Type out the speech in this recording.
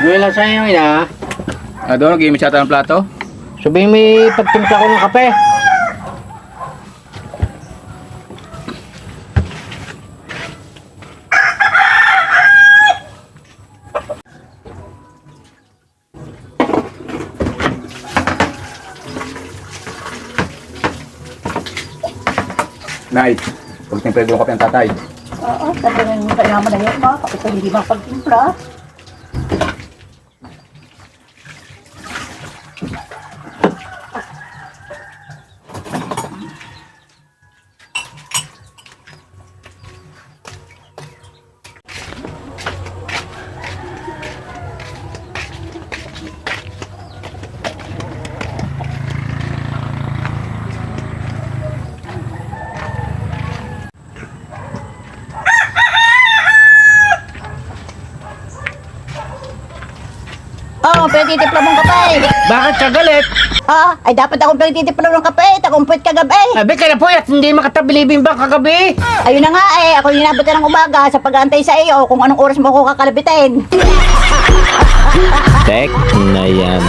Wala sa iyo ina. Doon, nag-iimit siya ng plato. Sabihin mo pagtimpla ko ng kape. Nay, pagtimpla doon kape ng tatay. Oo, sabi nga yung kailangan na yun, ma. Kapag hindi makapagtimpla. Oo, pinagtitimpla mong kape. Bakit ka galit? Ay dapat akong pinagtitimpla ng kape. Takumpit kagabi. Sabi ka na po at hindi makatabilibing ba kagabi? Ayun na nga ako yung inabot ng umaga sa pag-aantay sa iyo kung anong oras mo ako kakalabitin. Tek na yan.